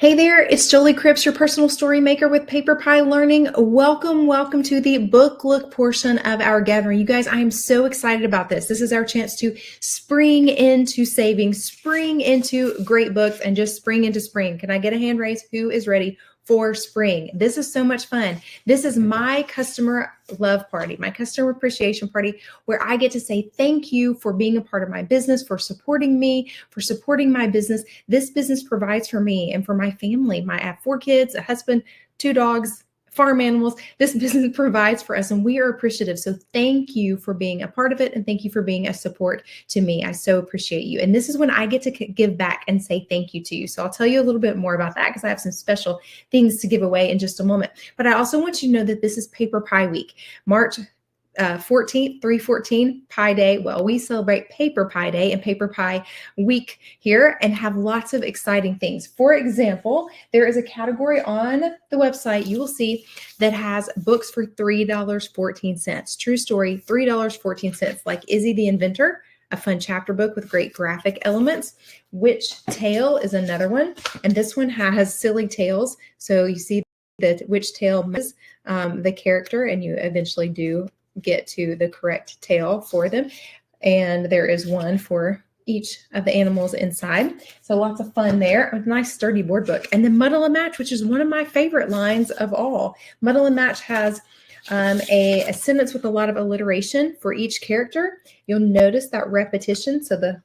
Hey there, it's Jolie Cripps, your personal story maker with PaperPie Learning. Welcome to the book look portion of our gathering. You guys, I am so excited about this. This is our chance to spring into saving, spring into great books, and just spring into spring. Can I get a hand raise? Who is ready for spring? This is so much fun. This is my customer love party, my customer appreciation party, where I get to say thank you for being a part of my business, for supporting me, for supporting my business. This business provides for me and for my family. I have 4 kids, a husband, 2 dogs, farm animals. This business provides for us, and we are appreciative. So thank you for being a part of it, and thank you for being a support to me. I so appreciate you. And this is when I get to give back and say thank you to you. So I'll tell you a little bit more about that because I have some special things to give away in just a moment. But I also want you to know that this is Paper Pie Week, March 14th, 3/14, Pie Day. Well, we celebrate Paper Pie Day and Paper Pie Week here and have lots of exciting things. For example, there is a category on the website you will see that has books for $3.14. True story, $3.14, like Izzy the Inventor, a fun chapter book with great graphic elements. Witch Tale is another one, and this one has silly tales. So you see that Witch Tale is the character, and you eventually do get to the correct tale for them. And there is one for each of the animals inside. So lots of fun there. A nice sturdy board book. And then Muddle and Match, which is one of my favorite lines of all. Muddle and Match has a sentence with a lot of alliteration for each character. You'll notice that repetition. So the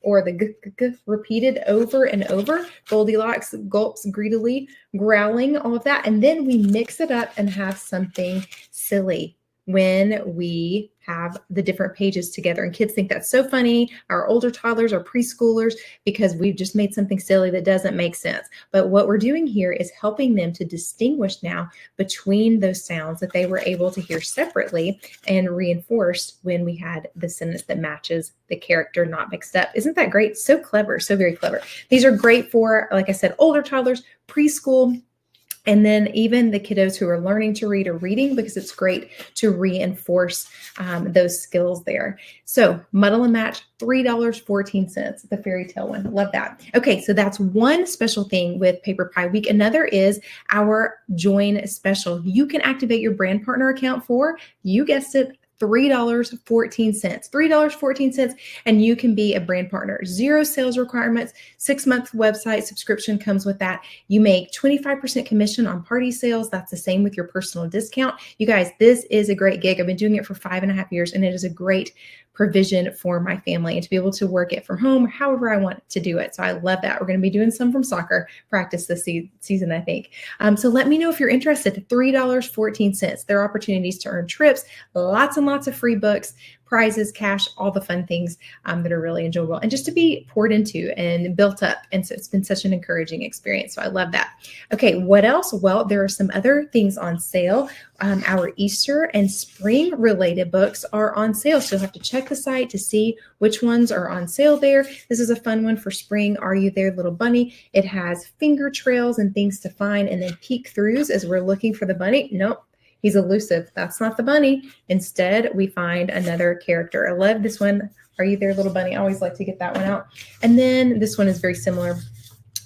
or the g repeated over and over. Goldilocks, gulps, greedily, growling, all of that. And then we mix it up and have something silly when we have the different pages together. And kids think that's so funny. Our older toddlers are preschoolers because we've just made something silly that doesn't make sense. But what we're doing here is helping them to distinguish now between those sounds that they were able to hear separately and reinforced when we had the sentence that matches the character, not mixed up. Isn't that great? So clever, so very clever. These are great for, like I said, older toddlers, preschool, and then even the kiddos who are learning to read or reading, because it's great to reinforce those skills there. So Muddle and Match, $3.14, the fairy tale one. Love that. Okay, so that's one special thing with Paper Pie Week. Another is our Join Special. You can activate your brand partner account for, you guessed it, $3.14, $3.14, and you can be a brand partner. 0 sales requirements, 6-month website subscription comes with that. You make 25% commission on party sales. That's the same with your personal discount. You guys, this is a great gig. I've been doing it for 5.5 years, and it is a great provision for my family and to be able to work it from home however I want to do it. So I love that. We're going to be doing some from soccer practice this season, I think. So let me know if you're interested. $3.14. There are opportunities to earn trips, lots and lots of free books, prizes, cash, all the fun things that are really enjoyable and just to be poured into and built up. And so it's been such an encouraging experience. So I love that. Okay, what else? Well, there are some other things on sale. Our Easter and spring related books are on sale. So you'll have to check the site to see which ones are on sale there. This is a fun one for spring. Are You There, Little Bunny? It has finger trails and things to find, and then peek throughs as we're looking for the bunny. Nope. He's elusive. That's not the bunny. Instead, we find another character. I love this one. Are You There, Little Bunny? I always like to get that one out. And then this one is very similar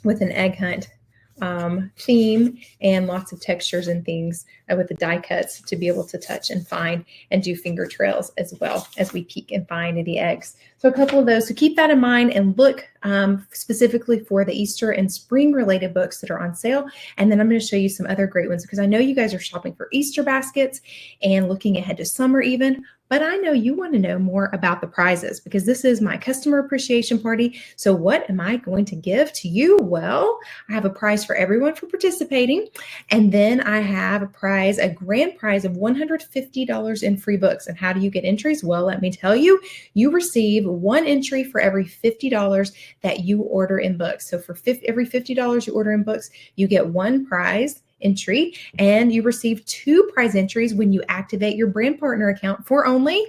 with an egg hunt theme and lots of textures and things with the die cuts to be able to touch and find and do finger trails as well as we peek and find the eggs. So a couple of those. So keep that in mind and look specifically for the Easter and spring related books that are on sale. And then I'm going to show you some other great ones because I know you guys are shopping for Easter baskets and looking ahead to summer even. But I know you want to know more about the prizes because this is my customer appreciation party. So what am I going to give to you? Well, I have a prize for everyone for participating. And then I have a prize, a grand prize of $150 in free books. And how do you get entries? Well, let me tell you, you receive 1 entry for every $50 that you order in books. So for every $50 you order in books, you get 1 prize entry, and you receive 2 prize entries when you activate your brand partner account for only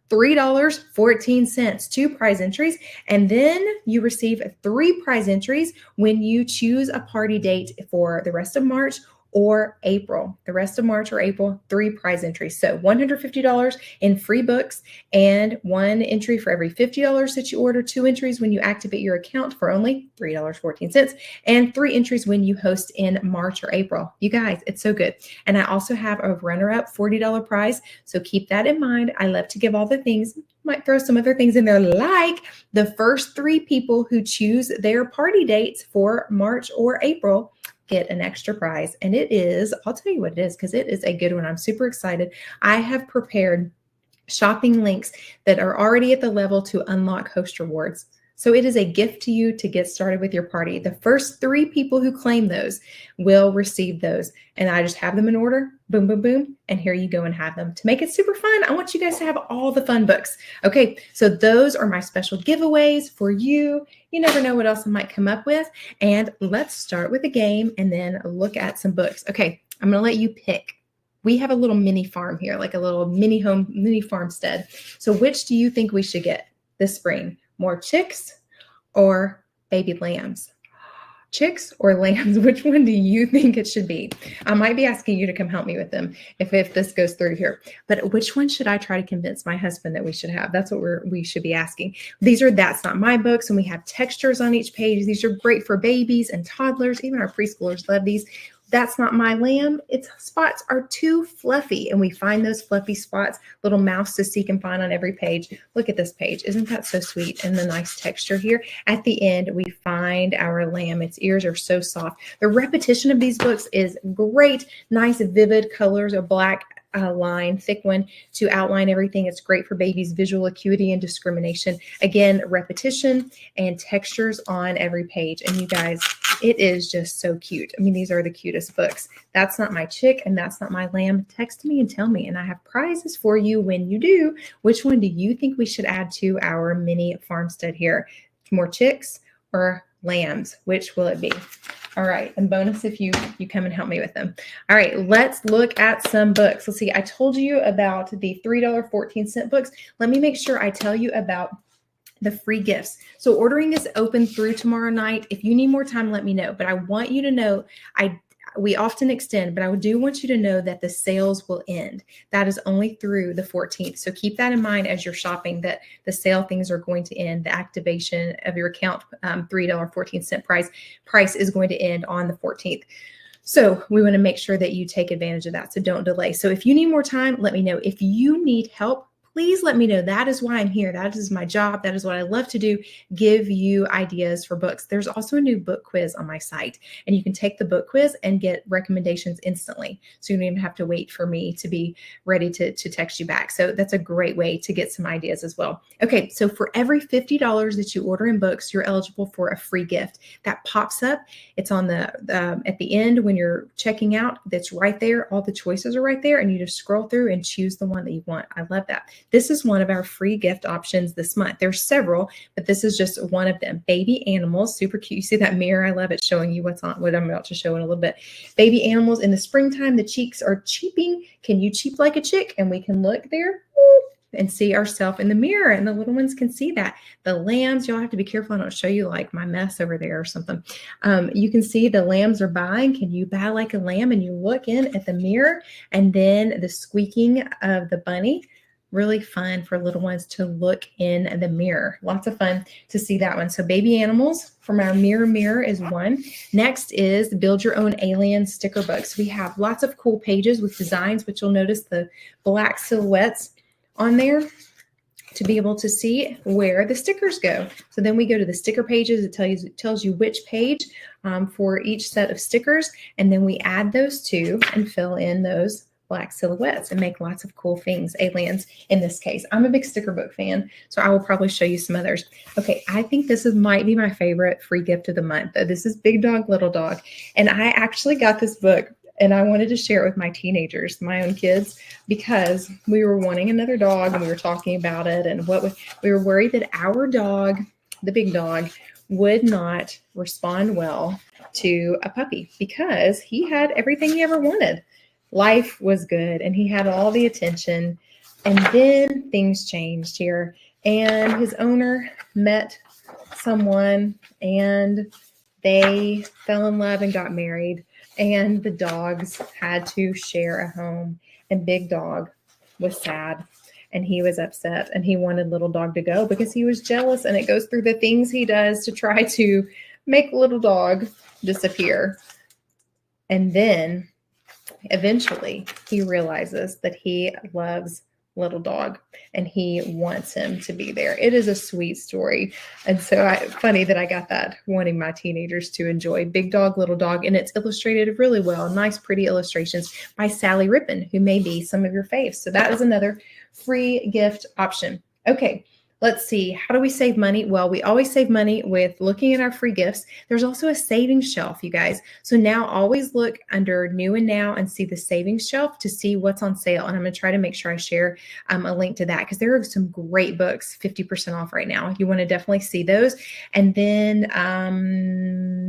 $3.14, 2 prize entries. And then you receive 3 prize entries when you choose a party date for the rest of March or April. The rest of March or April, 3 prize entries. So $150 in free books and 1 entry for every $50 that you order, 2 entries when you activate your account for only $3.14, and 3 entries when you host in March or April. You guys, it's so good. And I also have a runner-up $40 prize, so keep that in mind. I love to give all the things. Might throw some other things in there, like the first 3 people who choose their party dates for March or April get an extra prize. And it is, I'll tell you what it is, because it is a good one. I'm super excited. I have prepared shopping links that are already at the level to unlock host rewards. So it is a gift to you to get started with your party. The first 3 people who claim those will receive those. And I just have them in order, boom, boom, boom. And here you go and have them. To make it super fun, I want you guys to have all the fun books. Okay, so those are my special giveaways for you. You never know what else I might come up with. And let's start with a game and then look at some books. Okay, I'm going to let you pick. We have a little mini farm here, like a little mini home, mini farmstead. So which do you think we should get this spring? More chicks or baby lambs? Chicks or lambs? Which one do you think it should be? I might be asking you to come help me with them if this goes through here. But which one should I try to convince my husband that we should have? That's what we should be asking. That's Not My Books, and we have textures on each page. These are great for babies and toddlers. Even our preschoolers love these. That's Not My Lamb. Its spots are too fluffy, and we find those fluffy spots, little mouse to seek and find on every page. Look at this page. Isn't that so sweet? And the nice texture here. At the end, we find our lamb. Its ears are so soft. The repetition of these books is great. Nice, vivid colors, a black line, thick one to outline everything. It's great for babies' visual acuity and discrimination. Again, repetition and textures on every page. And you guys, it is just so cute. I mean, these are the cutest books. That's Not My Chick and That's Not My Lamb. Text me and tell me, and I have prizes for you when you do. Which one do you think we should add to our mini farmstead here? More chicks or lambs? Which will it be? All right, and bonus if you come and help me with them. All right, let's look at some books. Let's see, I told you about the $3.14 books. Let me make sure I tell you about the free gifts. So ordering is open through tomorrow night. If you need more time, let me know. But I want you to know, we often extend, but I do want you to know that the sales will end. That is only through the 14th. So keep that in mind as you're shopping, that the sale things are going to end. The activation of your account, $3.14 price is going to end on the 14th. So we want to make sure that you take advantage of that. So don't delay. So if you need more time, let me know. If you need help, please let me know. That is why I'm here. That is my job. That is what I love to do, give you ideas for books. There's also a new book quiz on my site, and you can take the book quiz and get recommendations instantly. So you don't even have to wait for me to be ready to text you back. So that's a great way to get some ideas as well. Okay, so for every $50 that you order in books, you're eligible for a free gift. That pops up. It's on the at the end when you're checking out. That's right there. All the choices are right there, and you just scroll through and choose the one that you want. I love that. This is one of our free gift options this month. There's several, but this is just one of them. Baby animals, super cute. You see that mirror? I love it, showing you what I'm about to show in a little bit. Baby animals in the springtime, the cheeks are cheeping. Can you cheep like a chick? And we can look there and see ourselves in the mirror, and the little ones can see that. The lambs, you'll have to be careful I don't show you like my mess over there or something. You can see the lambs are buying. Can you buy like a lamb? And you look in at the mirror, and then the squeaking of the bunny. Really fun for little ones to look in the mirror. Lots of fun to see that one. So baby animals from our mirror is one. Next is Build Your Own Alien sticker books. We have lots of cool pages with designs, but you'll notice the black silhouettes on there to be able to see where the stickers go. So then we go to the sticker pages. It tells you which page for each set of stickers. And then we add those two and fill in those black silhouettes and make lots of cool things, aliens in this case. I'm a big sticker book fan, so I will probably show you some others. Okay, I think this might be my favorite free gift of the month. This is Big Dog, Little Dog. And I actually got this book and I wanted to share it with my teenagers, my own kids, because we were wanting another dog and we were talking about it. And we were worried that our dog, the big dog, would not respond well to a puppy because he had everything he ever wanted. Life was good and he had all the attention, and then things changed here, and his owner met someone and they fell in love and got married. and the dogs had to share a home. And Big Dog was sad and he was upset and he wanted Little Dog to go because he was jealous. And it goes through the things he does to try to make Little Dog disappear. And then eventually he realizes that he loves Little Dog and he wants him to be there. It is a sweet story. And so funny that I got that, wanting my teenagers to enjoy Big Dog, Little Dog, and it's illustrated really well. Nice, pretty illustrations by Sally Rippon, who may be some of your faves. So that is another free gift option. Okay. Let's see. How do we save money? Well, we always save money with looking at our free gifts. There's also a savings shelf, you guys. So now always look under new and now and see the savings shelf to see what's on sale. And I'm going to try to make sure I share a link to that because there are some great books, 50% off right now. You want to definitely see those. And then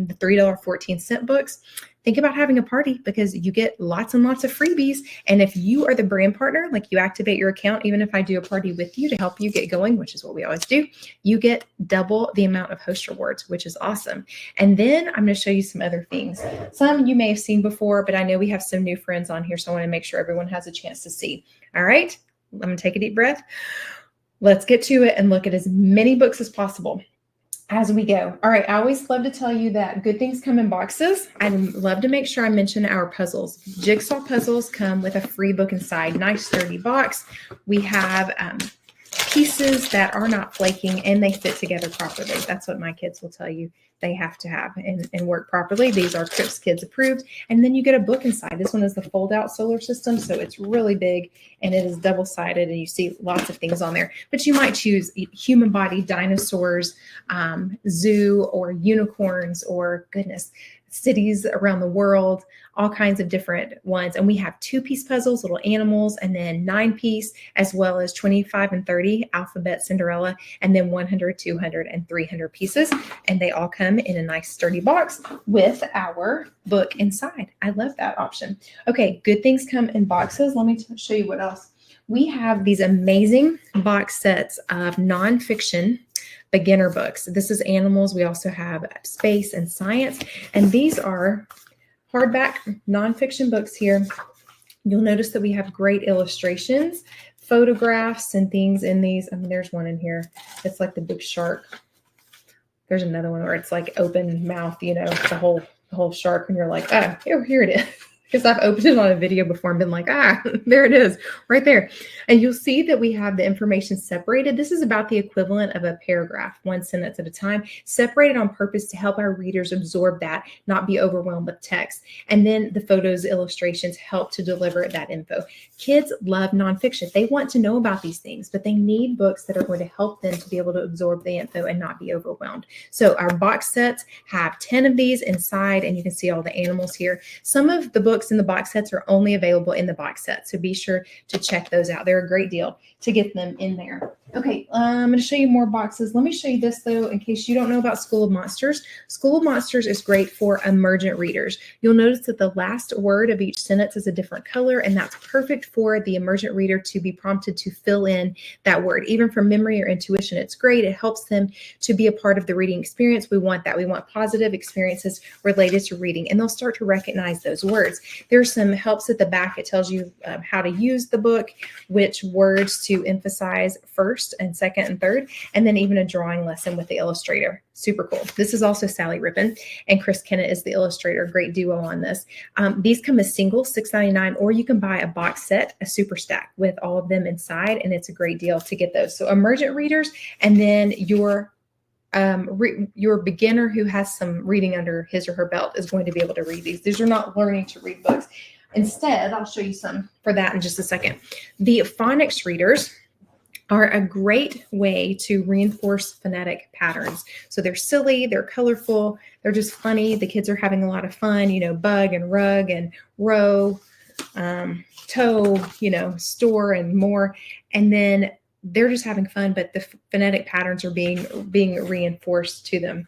the $3.14 books. Think about having a party because you get lots and lots of freebies. And if you are the brand partner, like you activate your account, even if I do a party with you to help you get going, which is what we always do, you get double the amount of host rewards, which is awesome. And then I'm going to show you some other things. Some you may have seen before, but I know we have some new friends on here. So I want to make sure everyone has a chance to see. All right, I'm going to take a deep breath. Let's get to it and look at as many books as possible as we go. All right. I always love to tell you that good things come in boxes. I love to make sure I mention our puzzles. Jigsaw puzzles come with a free book inside. Nice sturdy box. We have pieces that are not flaking and they fit together properly. That's what my kids will tell you they have to have and work properly. These are Crips Kids approved. And then you get a book inside. This one is the fold out solar system. So it's really big and it is double-sided and you see lots of things on there, but you might choose human body, dinosaurs, zoo, or unicorns, or goodness, cities around the world, all kinds of different ones. And we have 2-piece puzzles, little animals, and then 9-piece, as well as 25 and 30 alphabet Cinderella, and then 100, 200, and 300 pieces. And they all come in a nice sturdy box with our book inside. I love that option. Okay, good things come in boxes. Let me show you what else. We have these amazing box sets of nonfiction beginner books. This is animals. We also have space and science. And these are hardback nonfiction books here. You'll notice that we have great illustrations, photographs, and things in these. I mean, there's one in here. It's like the big shark. There's another one where it's like open mouth, you know, the whole shark. And you're like, ah, here it is. Because I've opened it on a video before and been like, there it is right there. And you'll see that we have the information separated. This is about the equivalent of a paragraph, one sentence at a time, separated on purpose to help our readers absorb that, not be overwhelmed with text. And then the photos, illustrations help to deliver that info. Kids love nonfiction. They want to know about these things, but they need books that are going to help them to be able to absorb the info and not be overwhelmed. So our box sets have 10 of these inside, and you can see all the animals here. Some of the books in the box sets are only available in the box set, so be sure to check those out. They're a great deal to get them in there. Okay, I'm going to show you more boxes. Let me show you this, though, in case you don't know about School of Monsters. School of Monsters is great for emergent readers. You'll notice that the last word of each sentence is a different color, and that's perfect for the emergent reader to be prompted to fill in that word. Even from memory or intuition, it's great. It helps them to be a part of the reading experience. We want that. We want positive experiences related to reading, and they'll start to recognize those words. There's some helps at the back. It tells you how to use the book, which words to emphasize first and second and third, and then even a drawing lesson with the illustrator. Super cool. This is also Sally Rippon, and Chris Kennett is the illustrator. Great duo on this. These come as singles, $6.99, or you can buy a box set, a super stack with all of them inside, and it's a great deal to get those. So emergent readers, and then your beginner who has some reading under his or her belt is going to be able to read these. These are not learning to read books. Instead, I'll show you some for that in just a second. The phonics readers are a great way to reinforce phonetic patterns. So they're silly, they're colorful, they're just funny. The kids are having a lot of fun, you know, bug and rug and row, toe, you know, store and more. And then they're just having fun, but the phonetic patterns are being reinforced to them.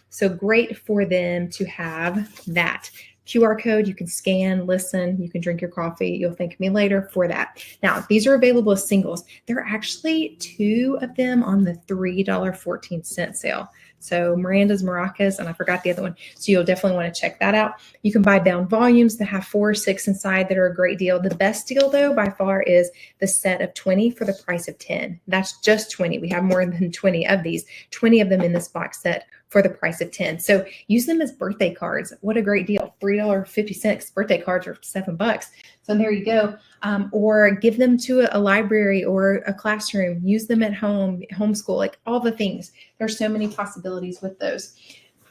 So great for them to have that. QR code, you can scan, listen, you can drink your coffee. You'll thank me later for that. Now, these are available as singles. There are actually 2 of them on the $3.14 sale. So Miranda's Maracas, and I forgot the other one. So you'll definitely want to check that out. You can buy bound volumes that have 4 or 6 inside that are a great deal. The best deal, though, by far is the set of 20 for the price of 10. That's just 20. We have more than 20 of these, 20 of them in this box set for the price of 10. So use them as birthday cards. What a great deal. $3.50 birthday cards are $7. So there you go. Or give them to a library or a classroom. Use them at home, homeschool, like all the things. There's so many possibilities with those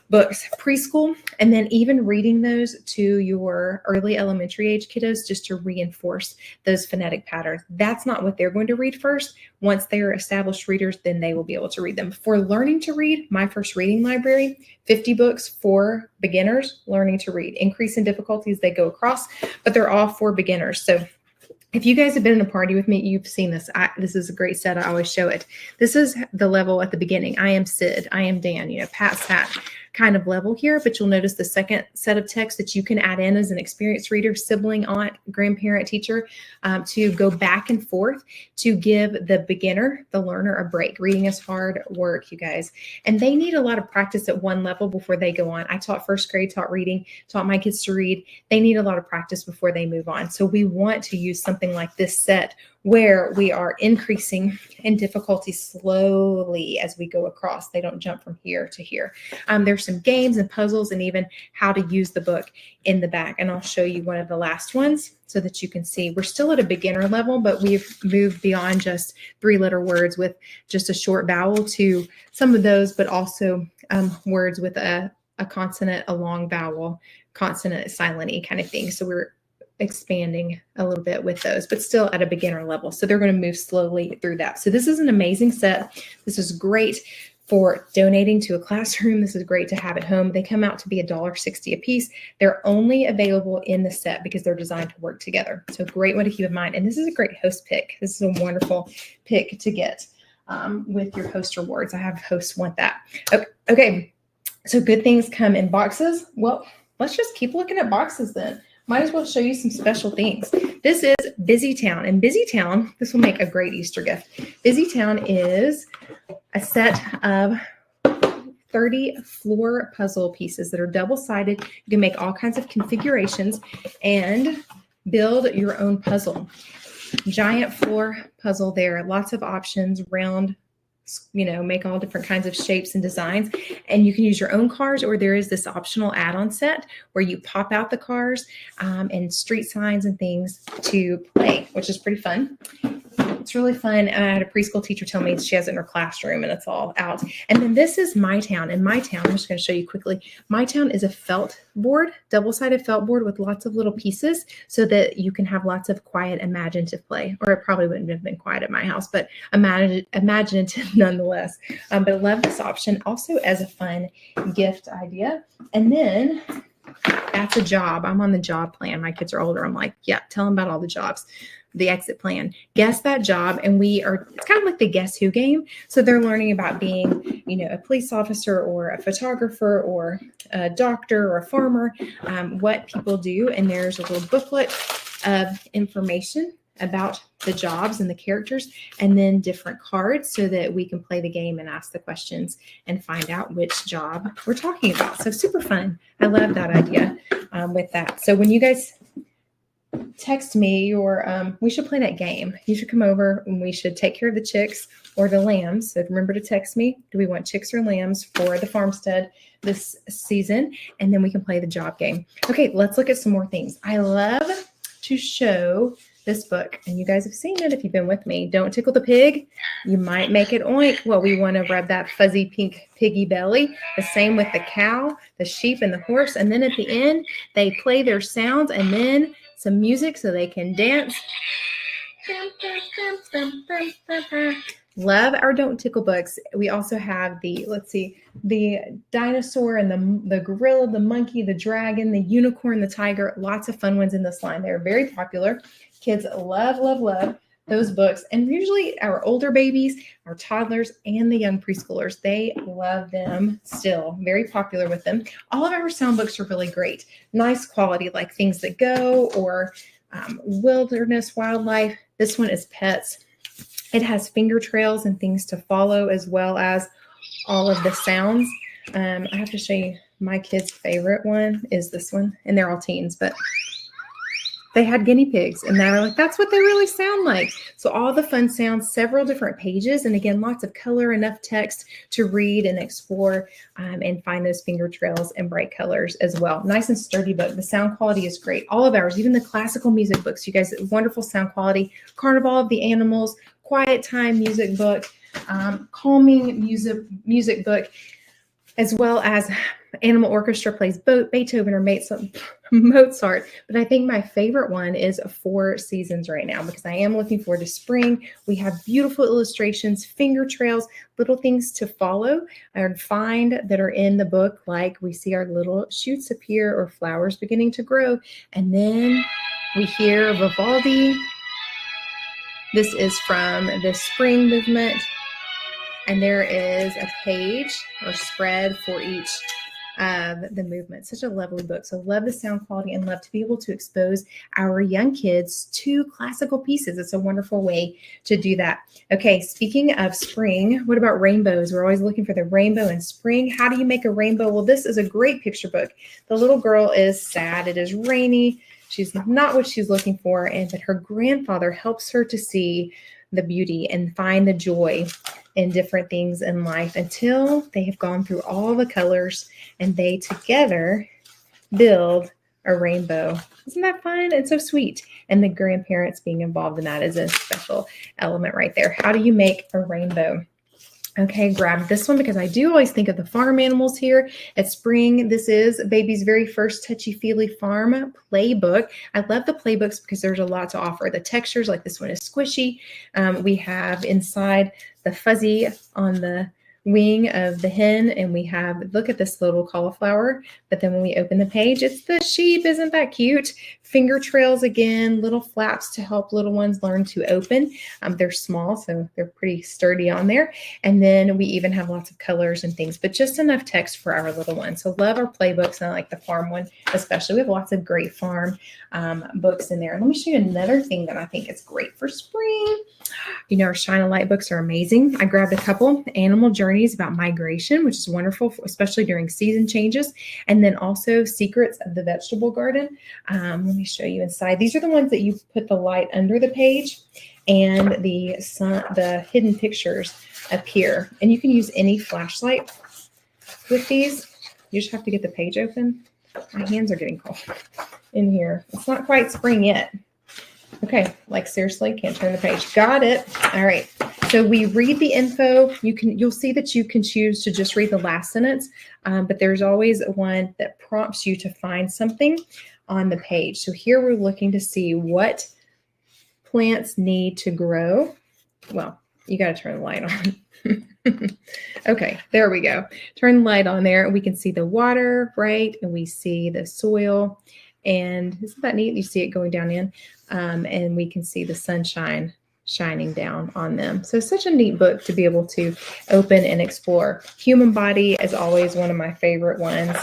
books, preschool, and then even reading those to your early elementary age kiddos just to reinforce those phonetic patterns. That's not what they're going to read first. Once they're established readers, then they will be able to read them. For learning to read, my first reading library, 50 books for beginners learning to read. Increase in difficulty as they go across, but they're all for beginners. So if you guys have been in a party with me, you've seen this. This is a great set. I always show it. This is the level at the beginning. I am Sid. I am Dan. Pat, Sat kind of level here, but you'll notice the second set of text that you can add in as an experienced reader, sibling, aunt, grandparent, teacher, to go back and forth to give the beginner, the learner, a break. Reading is hard work, you guys, and they need a lot of practice at one level before they go on. I taught first grade, taught reading, taught my kids to read. They need a lot of practice before they move on. So we want to use something like this set where we are increasing in difficulty slowly as we go across. They don't jump from here to here. There's some games and puzzles and even how to use the book in the back. And I'll show you one of the last ones so that you can see we're still at a beginner level, but we've moved beyond just 3-letter words with just a short vowel to some of those, but also words with a consonant, a long vowel, consonant, silent E kind of thing. So we're expanding a little bit with those, but still at a beginner level. So they're going to move slowly through that. So this is an amazing set. This is great for donating to a classroom. This is great to have at home. They come out to be $1.60 a piece. They're only available in the set because they're designed to work together. So great one to keep in mind. And this is a great host pick. This is a wonderful pick to get with your host rewards. I have hosts want that. Okay. So good things come in boxes. Well, let's just keep looking at boxes then. Might as well show you some special things. This is Busy Town. And Busy Town, this will make a great Easter gift. Busy Town is a set of 30 floor puzzle pieces that are double-sided. You can make all kinds of configurations and build your own puzzle. Giant floor puzzle there. Lots of options, round, make all different kinds of shapes and designs. And you can use your own cars, or there is this optional add-on set where you pop out the cars and street signs and things to play, which is pretty fun. It's really fun. I had a preschool teacher tell me she has it in her classroom and it's all out. And then this is My Town. And My Town, I'm just going to show you quickly. My Town is a felt board, double-sided felt board with lots of little pieces so that you can have lots of quiet, imaginative play. Or it probably wouldn't have been quiet at my house, but imaginative nonetheless. But I love this option also as a fun gift idea. And then that's a job. I'm on the job plan. My kids are older. I'm like, yeah, tell them about all the jobs. The exit plan. Guess that job. And it's kind of like the Guess Who game. So they're learning about being, a police officer or a photographer or a doctor or a farmer, what people do. And there's a little booklet of information about the jobs and the characters, and then different cards so that we can play the game and ask the questions and find out which job we're talking about. So super fun. I love that idea with that. So when you guys text me we should play that game. You should come over and we should take care of the chicks or the lambs. So remember to text me. Do we want chicks or lambs for the farmstead this season? And then we can play the job game. Okay, let's look at some more things. I love to show this book, and you guys have seen it if you've been with me. Don't tickle the pig. You might make it oink. Well, we want to rub that fuzzy pink piggy belly. The same with the cow, the sheep, and the horse. And then at the end, they play their sounds and then some music so they can dance. Love our Don't Tickle books. We also have the dinosaur and the gorilla, the monkey, the dragon, the unicorn, the tiger. Lots of fun ones in this line. They're very popular. Kids love, love, love those books. And usually our older babies, our toddlers, and the young preschoolers, they love them still. Very popular with them. All of our sound books are really great. Nice quality, like Things That Go or Wilderness Wildlife. This one is Pets. It has finger trails and things to follow, as well as all of the sounds. I have to show you my kids' favorite one is this one, and they're all teens, but they had guinea pigs, and they were like, that's what they really sound like. So all the fun sounds, several different pages, and again, lots of color, enough text to read and explore and find those finger trails and bright colors as well. Nice and sturdy book. The sound quality is great. All of ours, even the classical music books, you guys, wonderful sound quality. Carnival of the Animals, quiet time music book, calming music book, as well as Animal Orchestra plays Beethoven or Mozart. But I think my favorite one is Four Seasons right now, because I am looking forward to spring. We have beautiful illustrations, finger trails, little things to follow and find that are in the book, like we see our little shoots appear or flowers beginning to grow. And then we hear Vivaldi. This is from the spring movement. And there is a page or spread for each of the movement. Such a lovely book. So love the sound quality and love to be able to expose our young kids to classical pieces. It's a wonderful way to do that. Okay, speaking of spring, what about rainbows? We're always looking for the rainbow in spring. How do you make a rainbow? Well, this is a great picture book. The little girl is sad. It is rainy. She's not what she's looking for, but her grandfather helps her to see the beauty and find the joy in different things in life until they have gone through all the colors and they together build a rainbow. Isn't that fun? It's so sweet. And the grandparents being involved in that is a special element right there. How do you make a rainbow? Okay, grab this one because I do always think of the farm animals here at spring. This is Baby's very first touchy-feely farm playbook. I love the playbooks because there's a lot to offer. The textures, like this one, is squishy. We have inside the fuzzy on the wing of the hen, and we have, look at this little cauliflower, but then when we open the page, it's the sheep. Isn't that cute? Finger trails again, little flaps to help little ones learn to open. They're small, so they're pretty sturdy on there. And then we even have lots of colors and things, but just enough text for our little ones. So love our playbooks, and I like the farm one especially. We have lots of great farm books in there. And let me show you another thing that I think is great for spring. You know, our Shine a Light books are amazing. I grabbed a couple. Animal Journeys about migration, which is wonderful, especially during season changes. And then also Secrets of the Vegetable Garden. Let me show you inside. These are the ones that you put the light under the page and the hidden pictures appear. And you can use any flashlight with these. You just have to get the page open. My hands are getting cold in here. It's not quite spring yet. Okay, like seriously, can't turn the page. Got it. All right. So we read the info. You'll see that you can choose to just read the last sentence, but there's always one that prompts you to find something on the page. So here we're looking to see what plants need to grow. Well, you got to turn the light on. Okay, there we go. Turn the light on there. We can see the water, right? And we see the soil. And isn't that neat? You see it going down in, and we can see the sunshine shining down on them. So such a neat book to be able to open and explore. Human Body is always one of my favorite ones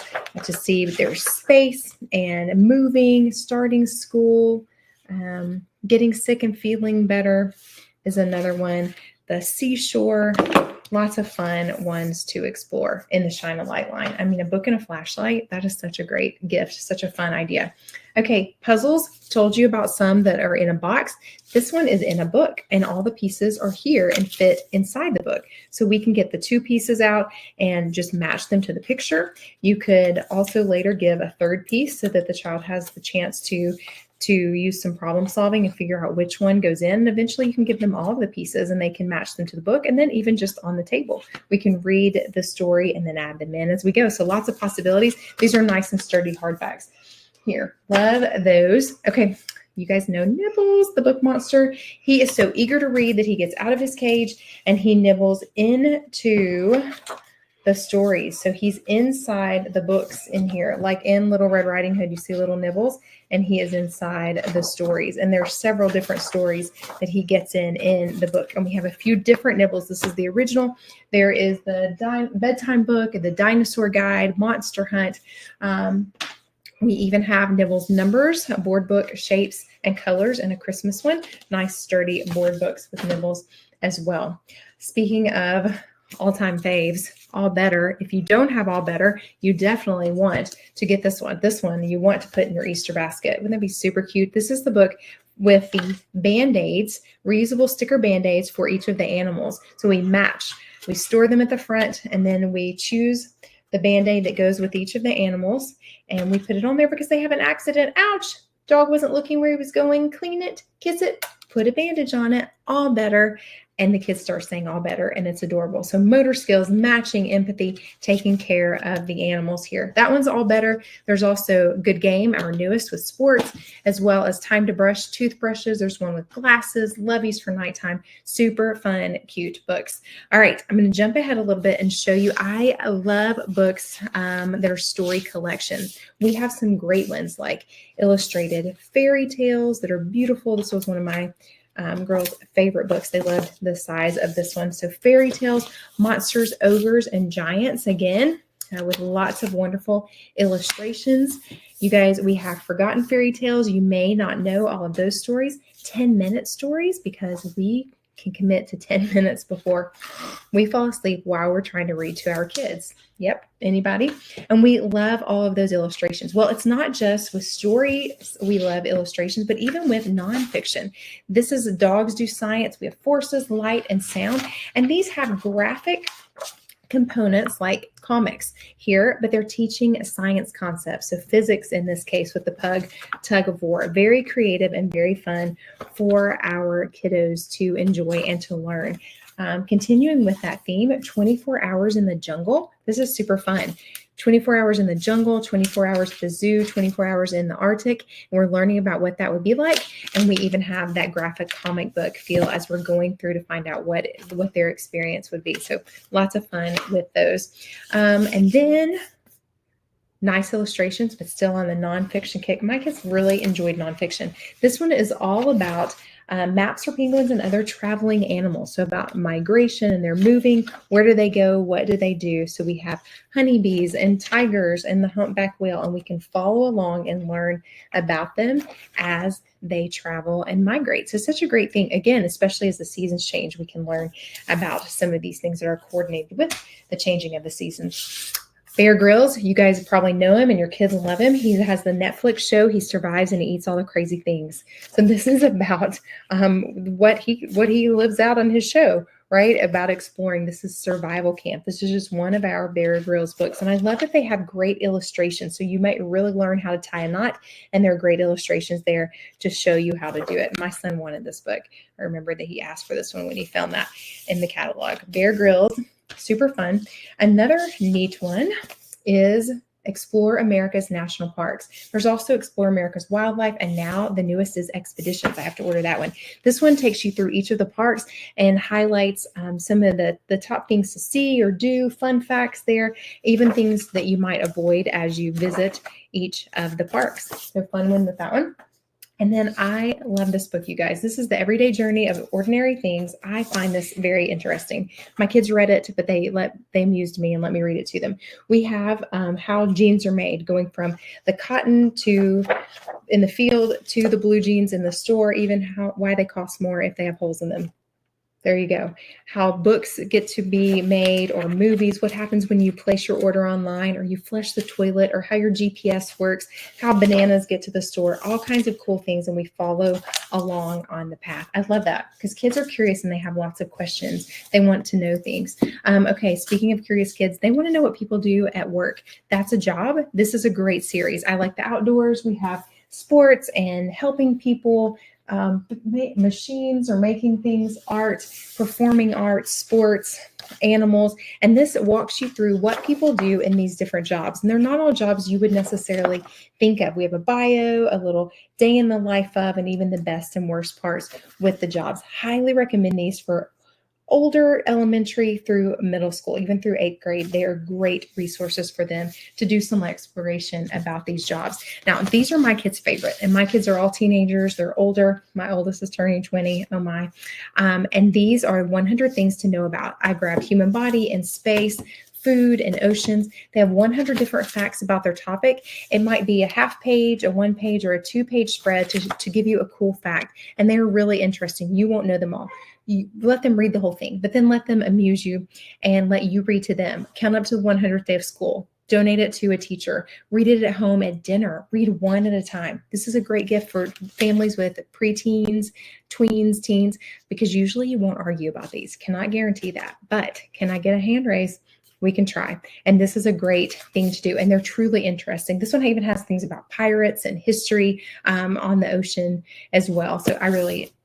to see. There's space and moving, starting school, getting sick and feeling better is another one. The seashore, lots of fun ones to explore in the Shine a Light line. I mean, a book and a flashlight, that is such a great gift, such a fun idea. Okay, puzzles, told you about some that are in a box. This one is in a book, and all the pieces are here and fit inside the book. So we can get the two pieces out and just match them to the picture. You could also later give a third piece so that the child has the chance to use some problem solving and figure out which one goes in. And eventually you can give them all of the pieces and they can match them to the book. And then even just on the table, we can read the story and then add them in as we go. So lots of possibilities. These are nice and sturdy hardbacks. Here, love those. Okay, you guys know Nibbles, the book monster. He is so eager to read that he gets out of his cage and he nibbles into the stories. So he's inside the books in here, like in Little Red Riding Hood, you see little Nibbles, and he is inside the stories. And there are several different stories that he gets in the book. And we have a few different Nibbles. This is the original. There is the bedtime book, the dinosaur guide, monster hunt. We even have Nibbles numbers, a board book, shapes and colors, and a Christmas one. Nice sturdy board books with Nibbles as well. Speaking of all-time faves, All Better. If you don't have All Better, you definitely want to get this one. This one you want to put in your Easter basket. Wouldn't that be super cute? This is the book with the Band-Aids, reusable sticker Band-Aids for each of the animals. So we match. We store them at the front, and then we choose the Band-Aid that goes with each of the animals, and we put it on there because they have an accident. Ouch! Dog wasn't looking where he was going. Clean it, kiss it, put a bandage on it, All Better. And the kids start saying All Better, and it's adorable. So motor skills, matching, empathy, taking care of the animals here. That one's All Better. There's also Good Game, our newest, with sports, as well as Time to Brush, toothbrushes. There's one with glasses, Loveys for nighttime. Super fun, cute books. All right, I'm going to jump ahead a little bit and show you. I love books that are story collections. We have some great ones like illustrated fairy tales that are beautiful. This was one of my girls' favorite books. They loved the size of this one. So fairy tales, monsters, ogres, and giants, again, with lots of wonderful illustrations. You guys, we have forgotten fairy tales. You may not know all of those stories, 10-minute stories, because we can commit to 10 minutes before we fall asleep while we're trying to read to our kids. Yep. Anybody? And we love all of those illustrations. Well, it's not just with stories we love illustrations, but even with nonfiction. This is Dogs Do Science. We have forces, light, and sound. And these have graphic components like comics here, but they're teaching science concepts. So physics in this case with the pug tug of war. Very creative and very fun for our kiddos to enjoy and to learn. Continuing with that theme, 24 Hours in the Jungle. This is super fun. 24 hours in the jungle, 24 hours at the zoo, 24 hours in the Arctic. And we're learning about what that would be like. And we even have that graphic comic book feel as we're going through to find out what their experience would be. So lots of fun with those. And then nice illustrations, but still on the nonfiction kick. My kids really enjoyed nonfiction. This one is all about maps for penguins and other traveling animals. So about migration, and they're moving. Where do they go? What do they do? So we have honeybees and tigers and the humpback whale, and we can follow along and learn about them as they travel and migrate. So such a great thing. Again, especially as the seasons change, we can learn about some of these things that are coordinated with the changing of the seasons. Bear Grylls, you guys probably know him and your kids love him. He has the Netflix show, He Survives and He Eats All the Crazy Things. So this is about what he lives out on his show, right? About exploring. This is survival camp. This is just one of our Bear Grylls books. And I love that they have great illustrations. So you might really learn how to tie a knot, and there are great illustrations there to show you how to do it. My son wanted this book. I remember that he asked for this one when he found that in the catalog. Bear Grylls. Super fun. Another neat one is Explore America's National Parks. There's also Explore America's Wildlife, and now the newest is Expeditions. I have to order that one. This one takes you through each of the parks and highlights some of the top things to see or do, fun facts there, even things that you might avoid as you visit each of the parks. So fun one with that one. And then I love this book, you guys. This is The Everyday Journey of Ordinary Things. I find this very interesting. My kids read it, but they amused me and let me read it to them. We have how jeans are made, going from the cotton to in the field to the blue jeans in the store, even why they cost more if they have holes in them. There you go. How books get to be made, or movies, what happens when you place your order online, or you flush the toilet, or how your GPS works, how bananas get to the store, all kinds of cool things. And we follow along on the path. I love that because kids are curious and they have lots of questions. They want to know things. Okay, speaking of curious kids, they want to know what people do at work. That's a job. This is a great series. I like the outdoors. We have sports and helping people, machines or making things, art, performing arts, sports, animals. And this walks you through what people do in these different jobs. And they're not all jobs you would necessarily think of. We have a bio, a little day in the life of, and even the best and worst parts with the jobs. Highly recommend these for older elementary through middle school, even through 8th grade. They are great resources for them to do some exploration about these jobs. Now, these are my kids' favorite, and my kids are all teenagers. They're older. My oldest is turning 20. Oh my. And these are 100 things to know about. I grabbed human body and space, food and oceans. They have 100 different facts about their topic. It might be a half page, a 1 page, or a 2 page spread to give you a cool fact. And they're really interesting. You won't know them all. You let them read the whole thing, but then let them amuse you and let you read to them. Count up to the 100th day of school. Donate it to a teacher. Read it at home at dinner. Read one at a time. This is a great gift for families with preteens, tweens, teens, because usually you won't argue about these. Cannot guarantee that, but can I get a hand raise? We can try. And this is a great thing to do. And they're truly interesting. This one even has things about pirates and history on the ocean as well. So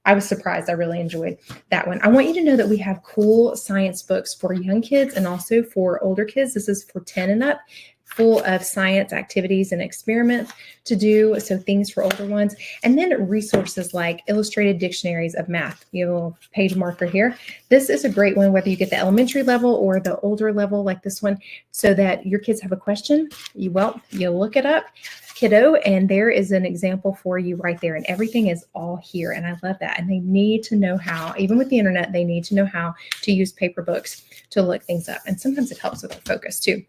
I was surprised. I really enjoyed that one. I want you to know that we have cool science books for young kids and also for older kids. This is for 10 and up, full of science activities and experiments to do. So things for older ones. And then resources like illustrated dictionaries of math. You have a little page marker here. This is a great one, whether you get the elementary level or the older level like this one, so that your kids have a question. You look it up, kiddo, and there is an example for you right there. And everything is all here. And I love that. And they need to know how, even with the internet, they need to know how to use paper books to look things up. And sometimes it helps with their focus too.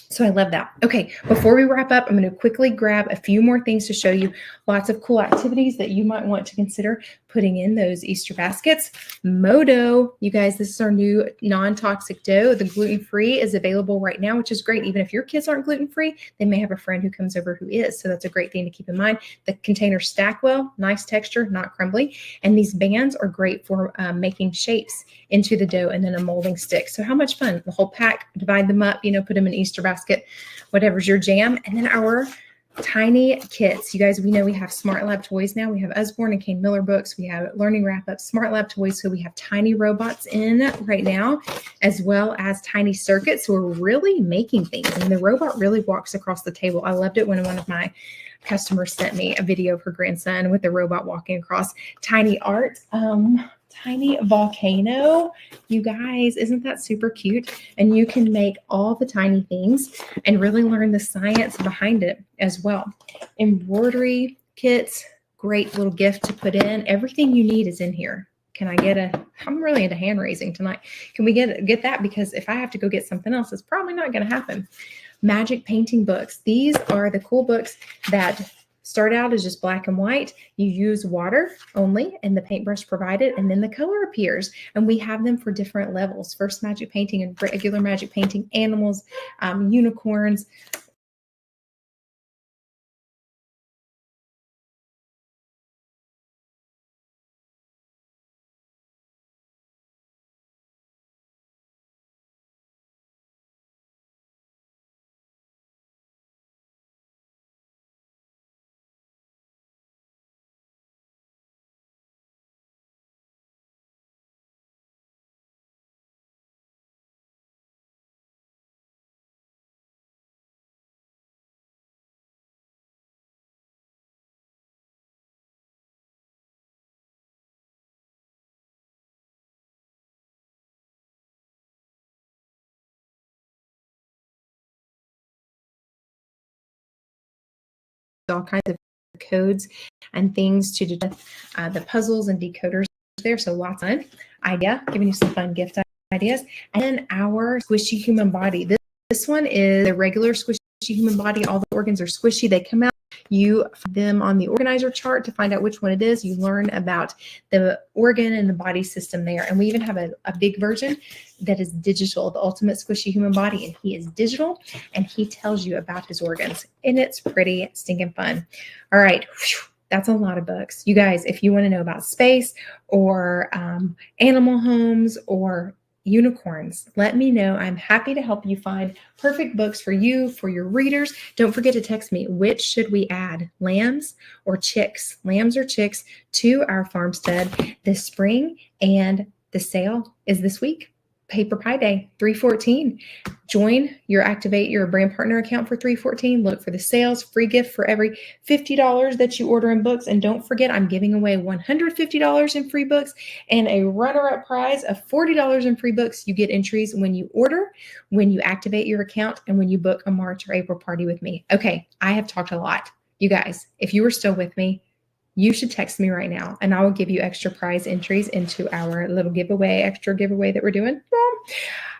So I love that. Okay, before we wrap up, I'm going to quickly grab a few more things to show you. Lots of cool activities that you might want to consider putting in those Easter baskets. Modo, you guys, this is our new non-toxic dough. The gluten-free is available right now, which is great. Even if your kids aren't gluten-free, they may have a friend who comes over who is. So that's a great thing to keep in mind. The containers stack well, nice texture, not crumbly. And these bands are great for making shapes into the dough and then a molding stick. So how much fun. The whole pack, divide them up, put them in Easter basket, whatever's your jam. And then our tiny kits. You guys, we know we have Smart Lab toys now. We have Usborne and Kane Miller books. We have Learning Wrap-Up, Smart Lab toys. So we have tiny robots in right now, as well as tiny circuits. So we're really making things. And the robot really walks across the table. I loved it when one of my customers sent me a video of her grandson with the robot walking across. Tiny art. Tiny volcano. You guys, isn't that super cute? And you can make all the tiny things and really learn the science behind it as well. Embroidery kits, great little gift to put in. Everything you need is in here. Can I get I'm really into hand raising tonight. Can we get that? Because if I have to go get something else, it's probably not going to happen. Magic painting books. These are the cool books that start out as just black and white. You use water only and the paintbrush provided, and then the color appears. And we have them for different levels. First magic painting and regular magic painting, animals, unicorns. All kinds of codes and things to do the puzzles and decoders there. So lots of idea, giving you some fun gift ideas. And then our squishy human body. This one is a regular squishy human body. All the organs are squishy. They come out. You find them on the organizer chart to find out which one it is. You learn about the organ and the body system there. And we even have a big version that is digital, the ultimate squishy human body. And he is digital and he tells you about his organs. And it's pretty stinking fun. All right. That's a lot of books. You guys, if you want to know about space or animal homes or unicorns, let me know. I'm happy to help you find perfect books for you, for your readers. Don't forget to text me. Which should we add, lambs or chicks? Lambs or chicks to our farmstead this spring? And the sale is this week. PaperPie Day, 3/14. Activate your brand partner account for 3/14. Look for the sales, free gift for every $50 that you order in books. And don't forget, I'm giving away $150 in free books and a runner-up prize of $40 in free books. You get entries when you order, when you activate your account, and when you book a March or April party with me. Okay, I have talked a lot. You guys, if you are still with me, you should text me right now and I will give you extra prize entries into our little extra giveaway that we're doing.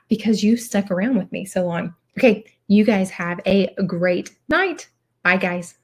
because you stuck around with me so long. Okay, you guys have a great night. Bye, guys.